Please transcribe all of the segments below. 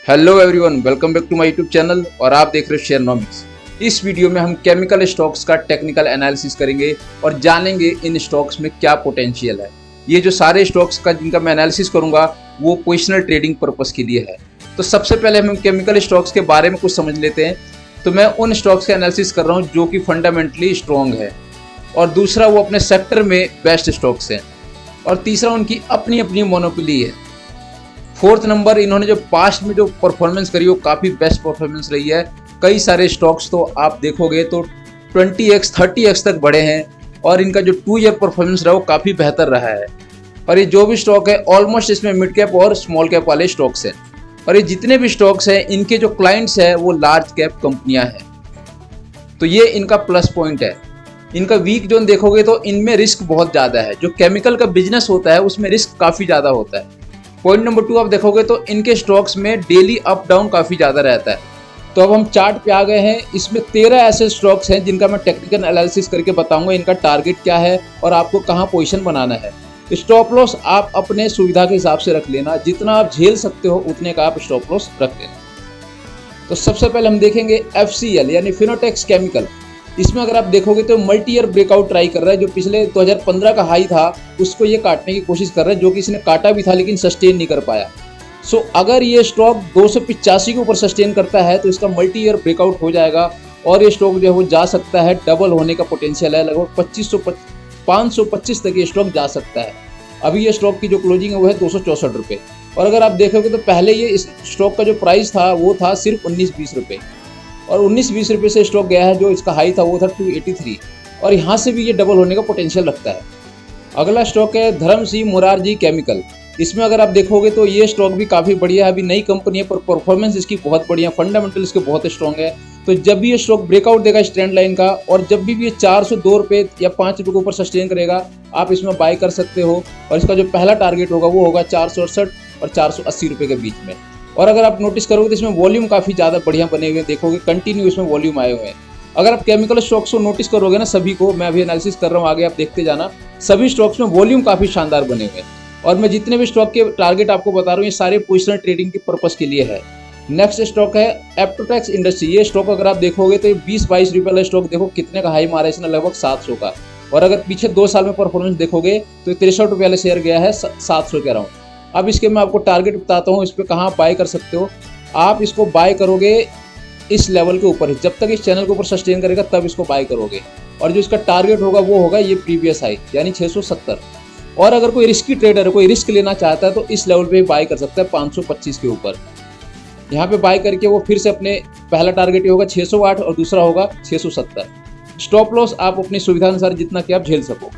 Hello everyone, welcome back to my YouTube channel और आप देख रहे हो शेयरनॉमिक्स। इस वीडियो में हम केमिकल स्टॉक्स का टेक्निकल एनालिसिस करेंगे और जानेंगे इन स्टॉक्स में क्या पोटेंशियल है। ये जो सारे स्टॉक्स का जिनका मैं एनालिसिस करूंगा वो पोजिशनल ट्रेडिंग पर्पस के लिए है। तो सबसे पहले हम केमिकल स्टॉक्स के बारे में कुछ समझ लेते हैं। तो मैं उन स्टॉक्स का एनालिसिस कर रहा हूँ जो कि फंडामेंटली स्ट्रॉन्ग है, और दूसरा वो अपने सेक्टर में बेस्ट स्टॉक्स हैं, और तीसरा उनकी अपनी अपनी मोनोपोली है। फोर्थ नंबर, इन्होंने जो पास्ट में जो परफॉर्मेंस करी वो काफ़ी बेस्ट परफॉर्मेंस रही है। कई सारे स्टॉक्स तो आप देखोगे तो 20x 30x तक बढ़े हैं, और इनका जो 2 ईयर परफॉर्मेंस रहा वो काफ़ी बेहतर रहा है। और ये जो भी स्टॉक है ऑलमोस्ट इसमें मिड कैप और स्मॉल कैप वाले स्टॉक्स हैं, और ये जितने भी स्टॉक्स हैं इनके जो क्लाइंट्स हैं वो लार्ज कैप कंपनियां हैं। तो ये इनका प्लस पॉइंट है। इनका वीक जोन देखोगे तो इनमें रिस्क बहुत ज़्यादा है। जो केमिकल का बिजनेस होता है उसमें रिस्क काफ़ी ज़्यादा होता है। पॉइंट नंबर 2 आप देखोगे तो इनके स्टॉक्स में डेली अप डाउन काफ़ी ज़्यादा रहता है। तो अब हम चार्ट पे आ गए हैं। इसमें 13 ऐसे स्टॉक्स हैं जिनका मैं टेक्निकल एनालिसिस करके बताऊंगा इनका टारगेट क्या है और आपको कहां पोजीशन बनाना है। स्टॉप लॉस आप अपने सुविधा के हिसाब से रख लेना, जितना आप झेल सकते हो उतने का आप स्टॉप लॉस रख लेना। तो सबसे पहले हम देखेंगे FCL यानी फिनोटेक्स केमिकल। इसमें अगर आप देखोगे तो मल्टी ईयर ब्रेकआउट ट्राई कर रहा है। जो पिछले 2015 का हाई था उसको ये काटने की कोशिश कर रहा है, जो कि इसने काटा भी था लेकिन सस्टेन नहीं कर पाया। अगर ये स्टॉक 285 के ऊपर सस्टेन करता है तो इसका मल्टी ईयर ब्रेकआउट हो जाएगा, और ये स्टॉक जो है वो जा सकता है, डबल होने का पोटेंशियल है। लगभग 525 तक ये स्टॉक जा सकता है। अभी ये स्टॉक की जो क्लोजिंग है वो है 264 रुपये, और अगर आप देखोगे तो पहले ये इस स्टॉक का जो प्राइस था वो था सिर्फ 19-20 रुपये, और 19-20 रुपये से स्टॉक गया है। जो इसका हाई था वो था 283, और यहाँ से भी ये डबल होने का पोटेंशियल रखता है। अगला स्टॉक है धर्म सिंह मोरारजी केमिकल। इसमें अगर आप देखोगे तो ये स्टॉक भी काफ़ी बढ़िया है। अभी नई कंपनी है पर परफॉर्मेंस इसकी बहुत बढ़िया, फंडामेंटल इसके बहुत स्ट्रॉन्ग है। तो जब भी ये स्टॉक ब्रेकआउट देगा इस ट्रेंड लाइन का, और जब भी ये 402 रुपये या 5 रुपये के ऊपर सस्टेन करेगा, आप इसमें बाय कर सकते हो। और इसका जो पहला टारगेट होगा वो होगा 468 और 480 रुपये के बीच में। और अगर आप नोटिस करोगे तो इसमें वॉल्यूम काफ़ी ज़्यादा बढ़िया बने हुए हैं। देखोगे कंटिन्यू इसमें वॉल्यूम आए हुए हैं। अगर आप केमिकल स्टॉक्स को नोटिस करोगे ना, सभी को मैं अभी एनालिसिस कर रहा हूँ, आगे आप देखते जाना, सभी स्टॉक्स में वॉल्यूम काफ़ी शानदार बने हुए हैं। और मैं जितने भी स्टॉक के टारगेट आपको बता रहा हूँ ये सारे पोजिशनल ट्रेडिंग के पर्पस के लिए है। नेक्स्ट स्टॉक है एप्टोटेक्स इंडस्ट्री। ये स्टॉक अगर आप देखोगे तो 20-22 रुपये वाला स्टॉक देखो कितने का हाई मारा है इसने, लगभग 700 का। और अगर पीछे 2 साल में परफॉर्मेंस देखोगे तो 63 रुपये वाला शेयर गया है 700 के अराउंड। अब इसके मैं आपको टारगेट बताता हूँ, इस पर कहाँ बाय कर सकते हो। आप इसको बाय करोगे इस लेवल के ऊपर, जब तक इस चैनल के ऊपर सस्टेन करेगा तब इसको बाय करोगे, और जो इसका टारगेट होगा वो होगा ये प्रीवियस हाई यानी 670। और अगर कोई रिस्की ट्रेडर है, कोई रिस्क लेना चाहता है तो इस लेवल पे बाय कर सकता है 525 के ऊपर। यहाँ पे बाय करके वो फिर से अपने पहला टारगेट होगा 608 और दूसरा होगा 670। स्टॉप लॉस आप अपनी सुविधा अनुसार जितना कि आप झेल सको।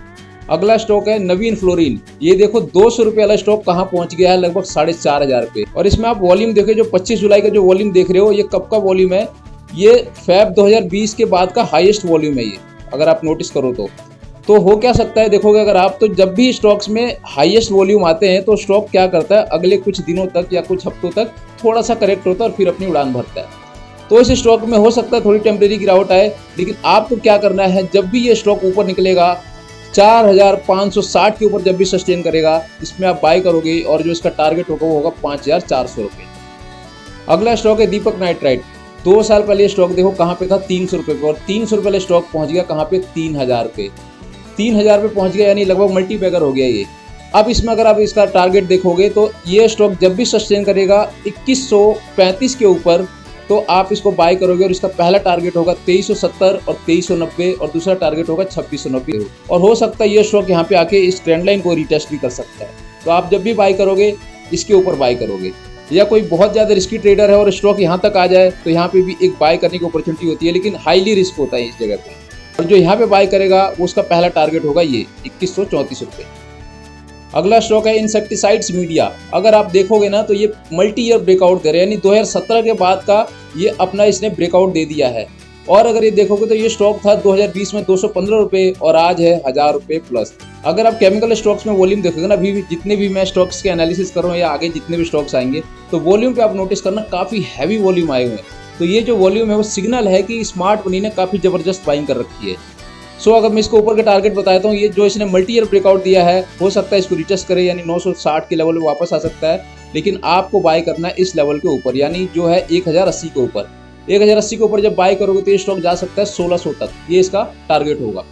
अगला स्टॉक है नवीन फ्लोरीन। ये देखो 200 रुपये वाला स्टॉक कहाँ पहुंच गया है, लगभग 4,500 रुपये। और इसमें आप वॉल्यूम देखो, जो 25 जुलाई का जो वॉल्यूम देख रहे हो ये कब का वॉल्यूम है, ये फेब 2020 के बाद का हाईएस्ट वॉल्यूम है ये, अगर आप नोटिस करो तो हो क्या सकता है देखोगे अगर आप, तो जब भी स्टॉक्स में हाईएस्ट वॉल्यूम आते हैं तो स्टॉक क्या करता है, अगले कुछ दिनों तक या कुछ हफ्तों तक थोड़ा सा करेक्ट होता है और फिर अपनी उड़ान भरता है। तो इस स्टॉक में हो सकता है थोड़ी टेम्परेरी गिरावट आए, लेकिन आपको क्या करना है, जब भी ये स्टॉक ऊपर निकलेगा 4,560 के ऊपर जब भी सस्टेन करेगा, इसमें आप बाय करोगे, और जो इसका टारगेट होगा वो होगा 5,400 रुपये। अगला स्टॉक है दीपक नाइट्राइट। 2 साल पहले ये स्टॉक देखो कहाँ पे था, 300 रुपये पे, और 300 रुपये वाले स्टॉक पहुँच गया कहाँ पे, 3,000 रुपये। 3,000 रुपये पहुँच गया यानी लगभग मल्टीपैकर हो गया ये। अब इसमें अगर आप इसका टारगेट देखोगे तो ये स्टॉक जब भी सस्टेन करेगा 2135 के ऊपर, तो आप इसको बाय करोगे, और इसका पहला टारगेट होगा 2370 और 2390, और दूसरा टारगेट होगा 2690। और हो सकता है ये स्टॉक यहाँ पे आके इस ट्रेंड लाइन को रिटेस्ट भी कर सकता है। तो आप जब भी बाय करोगे इसके ऊपर बाय करोगे। या कोई बहुत ज़्यादा रिस्की ट्रेडर है और स्टॉक यहाँ तक आ जाए तो यहाँ पे भी एक बाय करने की अपॉर्चुनिटी होती है, लेकिन हाईली रिस्क होता है इस जगह पे। और जो यहाँ पे बाय करेगा वो उसका पहला टारगेट होगा ये 2134 रुपये। अगला स्टॉक है इंसेक्टिसाइड्स मीडिया। अगर आप देखोगे ना तो ये मल्टी ईयर ब्रेकआउट करे, यानी 2017 के बाद का ये अपना इसने ब्रेकआउट दे दिया है। और अगर ये देखोगे तो ये स्टॉक था 2020 में 215 रुपये, और आज है 1000 रुपये प्लस। अगर आप केमिकल स्टॉक्स में वॉल्यूम देखोगे ना, अभी भी जितने भी मैं स्टॉक्स के एनालिसिस कर रहा हूँ या आगे जितने भी स्टॉक्स आएंगे, तो वॉल्यूम पे आप नोटिस करना काफ़ी हैवी वॉल्यूम आए हुए हैं। तो ये जो वॉल्यूम है वो सिग्नल है कि स्मार्ट मनी ने काफ़ी ज़बरदस्त बाइंग कर रखी है। अगर मैं इसको ऊपर के टारगेट बताता हूँ, ये जो इसने मल्टी ईयर ब्रेकआउट दिया है, हो सकता है इसको रिटेस्ट करे, यानी 960 के लेवल पे वापस आ सकता है। लेकिन आपको बाय करना है इस लेवल के ऊपर, यानी जो है 1080 के ऊपर। 1080 के ऊपर जब बाय करोगे तो ये स्टॉक जा सकता है 1600 तक, ये इसका टारगेट होगा।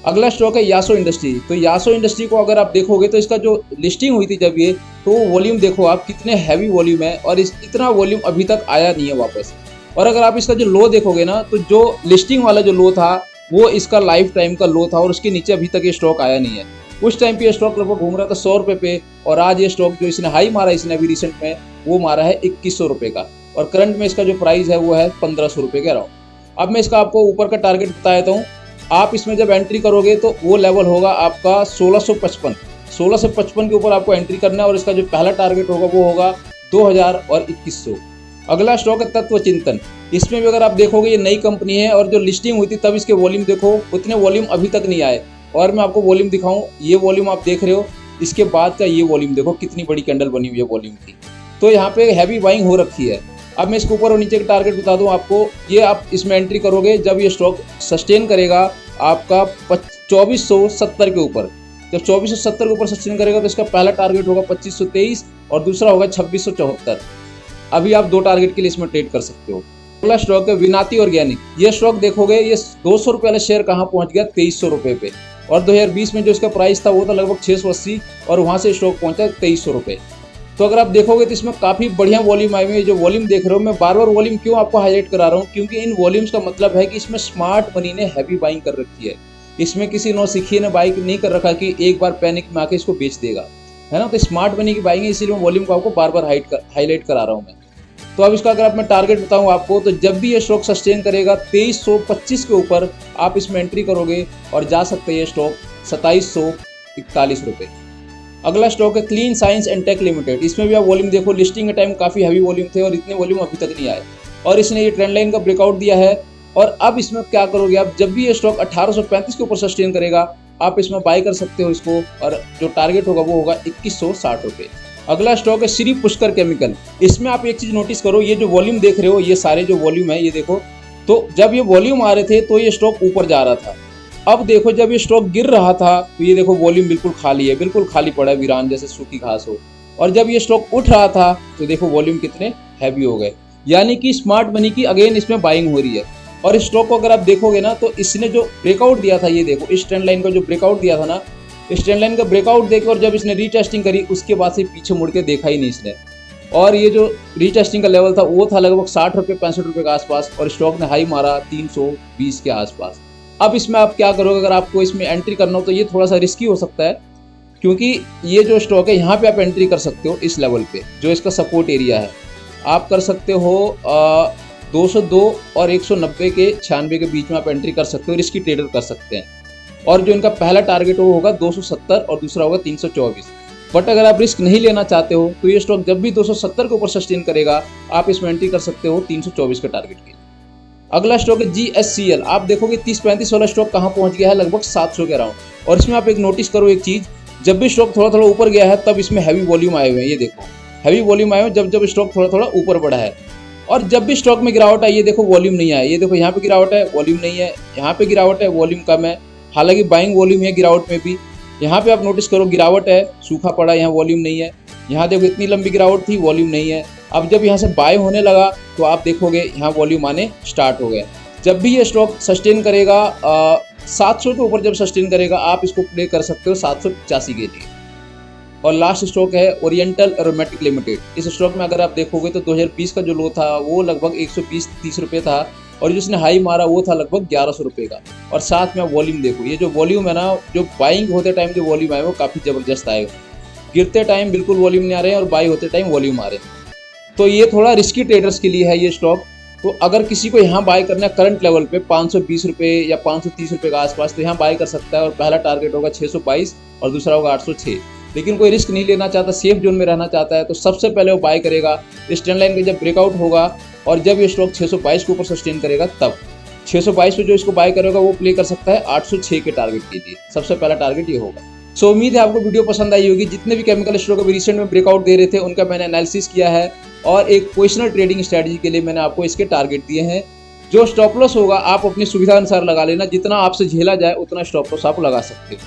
अगला स्टॉक है यासो इंडस्ट्री। तो यासो इंडस्ट्री को अगर आप देखोगे तो इसका जो लिस्टिंग हुई थी जब ये, तो वॉल्यूम देखो आप कितने हैवी वॉल्यूम है, और इतना वॉल्यूम अभी तक आया नहीं है वापस। और अगर आप इसका जो लो देखोगे ना, तो जो लिस्टिंग वाला जो लो था वो इसका लाइफ टाइम का लो था, और उसके नीचे अभी तक ये स्टॉक आया नहीं है। उस टाइम पे ये स्टॉक लगभग घूम रहा था 100 रुपये पे, और आज ये स्टॉक जो इसने हाई मारा इसने अभी रिसेंट में, वो मारा है 2100 रुपये का, और करंट में इसका जो प्राइस है वो है 1500 रुपये के अराउंड। अब मैं इसका आपको ऊपर का टारगेट बता देता हूँ। आप इसमें जब एंट्री करोगे तो वो लेवल होगा आपका 1655। 1655 के ऊपर आपको एंट्री करना है, और इसका जो पहला टारगेट होगा वो होगा 2000 और 2100। अगला स्टॉक है तत्व चिंतन। इसमें भी अगर आप देखोगे ये नई कंपनी है, और जो लिस्टिंग हुई थी तब इसके वॉल्यूम देखो, उतने वॉल्यूम अभी तक नहीं आए। और मैं आपको वॉल्यूम दिखाऊं, ये वॉल्यूम आप देख रहे हो, इसके बाद का ये वॉल्यूम देखो कितनी बड़ी कैंडल बनी हुई है वॉल्यूम की। तो यहाँ पे हैवी बाइंग हो रखी है। अब मैं इसके ऊपर और नीचे का टारगेट बता दूं आपको। ये आप इसमें एंट्री करोगे जब ये स्टॉक सस्टेन करेगा आपका 2470 के ऊपर। जब 2470 के ऊपर सस्टेन करेगा तो इसका पहला टारगेट होगा 2523 और दूसरा होगा 2674। अभी आप दो टारगेट के लिए इसमें ट्रेड कर सकते हो। अगला स्टॉक है विनाती ऑर्गेनिक। ये स्टॉक देखोगे ये 200 रुपये वाला शेयर कहाँ पहुँच गया, 2300 रुपये पे, और 2020 में जो इसका प्राइस था वो था लगभग 680, और वहाँ से स्टॉक पहुँचा 2300 रुपये। तो अगर आप देखोगे तो इसमें काफ़ी बढ़िया वॉल्यूम आई हुई है। जो वॉल्यूम देख रहे हो, मैं बार बार वॉल्यूम क्यों आपको हाईलाइट करा रहा हूँ, क्योंकि इन वॉल्यूम्स का मतलब है कि इसमें स्मार्ट मनी ने हैवी बाइंग कर रखी है। इसमें किसी नौसिखिए ने बाइंग नहीं कर रखा कि एक बार पैनिक में आके इसको बेच देगा, है ना। तो स्मार्ट मनी की बाइंग है, इसीलिए मैं वॉल्यूम को आपको बार बार हाईलाइट करा रहा हूँ मैं। तो अब इसका अगर आप मैं टारगेट बताऊँ आपको, तो जब भी ये स्टॉक सस्टेन करेगा 2325 के ऊपर आप इसमें एंट्री करोगे, और जा सकते हैं ये स्टॉक 2741 रुपये। अगला स्टॉक है clean science and tech limited. इसमें भी आप वॉल्यूम देखो, लिस्टिंग के टाइम काफ़ी हैवी वॉल्यूम थे, और इतने वॉल्यूम अभी तक नहीं आए, और इसने ये ट्रेंड लाइन का ब्रेकआउट दिया है। और अब इसमें क्या करोगे आप, जब भी ये स्टॉक 1835 के ऊपर सस्टेन करेगा आप इसमें बाय कर सकते हो इसको, और जो टारगेट होगा वो होगा 2160 रुपये। अगला स्टॉक है श्री पुष्कर केमिकल। इसमें आप एक चीज़ नोटिस करो, ये जो वॉल्यूम देख रहे हो, ये सारे जो वॉल्यूम है ये देखो, तो जब ये वॉल्यूम आ रहे थे तो ये स्टॉक ऊपर जा रहा था। अब देखो जब ये स्टॉक गिर रहा था तो ये देखो वॉल्यूम बिल्कुल खाली है, बिल्कुल खाली पड़ा है, वीरान जैसे सूखी घास हो। और जब ये स्टॉक उठ रहा था तो देखो वॉल्यूम कितने हैवी हो गए, यानी कि स्मार्ट मनी की अगेन इसमें बाइंग हो रही है। और इस स्टॉक को अगर आप देखोगे ना, तो इसने जो ब्रेकआउट दिया था, ये देखो इस ट्रेंड लाइन का जो ब्रेकआउट दिया था ना, इस ट्रेंड लाइन का ब्रेकआउट देखे, और जब इसने रीटेस्टिंग करी उसके बाद से पीछे मुड़ के देखा ही नहीं इसने। और ये जो रीटेस्टिंग का लेवल था वो था लगभग 60 रुपये 65 रुपये के आसपास, और स्टॉक ने हाई मारा 320 के आसपास। अब इसमें आप क्या करोगे, अगर आपको इसमें एंट्री करना हो तो ये थोड़ा सा रिस्की हो सकता है, क्योंकि ये जो स्टॉक है यहाँ पे आप एंट्री कर सकते हो इस लेवल पे, जो इसका सपोर्ट एरिया है। आप कर सकते हो 202 और 190 के 96 के बीच में आप एंट्री कर सकते हो, रिस्की ट्रेडर कर सकते हैं। और जो इनका पहला टारगेट वो होगा 270 और दूसरा होगा 324। बट अगर आप रिस्क नहीं लेना चाहते हो तो ये स्टॉक जब भी 270 के ऊपर सस्टेन करेगा आप इसमें एंट्री कर सकते हो 324 के टारगेट के लिए। अगला स्टॉक है GSCL। आप देखोगे 30-35 वाला स्टॉक कहाँ पहुँच गया है, लगभग 700 के अराउंड। और इसमें आप एक नोटिस करो एक चीज़, जब भी स्टॉक थोड़ा थोड़ा ऊपर गया है तब इसमें हैवी वॉल्यूम आए हुए हैं। ये देखो हैवी वॉल्यूम आए हुए जब जब स्टॉक थोड़ा थोड़ा ऊपर बढ़ा है। और जब भी स्टॉक में गिरावट आई, ये देखो वॉल्यूम नहीं आया, ये देखो यहाँ पे गिरावट है, वॉल्यूम नहीं है, यहाँ पे गिरावट है, वॉल्यूम कम है। हालांकि बाइंग वॉल्यूम है गिरावट में भी। यहाँ पे आप नोटिस करो गिरावट है, सूखा पड़ा, यहाँ वॉल्यूम नहीं है। यहाँ देखो इतनी लंबी गिरावट थी, वॉल्यूम नहीं है। अब जब यहाँ से बाय होने लगा तो आप देखोगे यहाँ वॉल्यूम आने स्टार्ट हो गए। जब भी ये स्टॉक सस्टेन करेगा 700 के ऊपर, जब सस्टेन करेगा आप इसको प्ले कर सकते हो 785 के लिए। और लास्ट स्टॉक है ओरिएंटल एरोमेटिक लिमिटेड। इस स्टॉक में अगर आप देखोगे तो 2020 का जो लो था वो लगभग 120-30 रुपये था, और जिसने हाई मारा वो था लगभग 1100 रुपये का। और साथ में वॉल्यूम देखो, ये जो वॉल्यूम है ना, जो बाइंग होते टाइम जो वॉल्यूम आए वो काफ़ी ज़बरदस्त आए। गिरते टाइम बिल्कुल वॉल्यूम नहीं आ रहे हैं, और बाई होते टाइम वॉल्यूम आ रहे हैं। तो ये थोड़ा रिस्की ट्रेडर्स के लिए है ये स्टॉक। तो अगर किसी को यहाँ बाय करना है करंट लेवल पे 520 रुपये या 530 रुपये के आसपास, तो यहाँ बाय कर सकता है। और पहला टारगेट होगा 622 और दूसरा होगा 806। लेकिन कोई रिस्क नहीं लेना चाहता, सेफ जोन में रहना चाहता है, तो सबसे पहले वो बाय करेगा इस ट्रेंड लाइन का जब ब्रेकआउट होगा, और जब ये स्टॉक 622 के ऊपर सस्टेन करेगा तब 622 पे जो इसको बाय करेगा वो प्ले कर सकता है 806 के टारगेट के लिए। सबसे पहला टारगेट ये होगा। सो उम्मीद है आपको वीडियो पसंद आई होगी। जितने भी केमिकल स्टॉक अभी रिसेंट में ब्रेकआउट दे रहे थे उनका मैंने एनालिसिस किया है, और एक पोजिशनल ट्रेडिंग स्ट्रेटजी के लिए मैंने आपको इसके टारगेट दिए हैं। जो स्टॉप लॉस होगा आप अपनी सुविधा अनुसार लगा लेना, जितना आपसे झेला जाए उतना स्टॉप लॉस आप लगा सकते हो।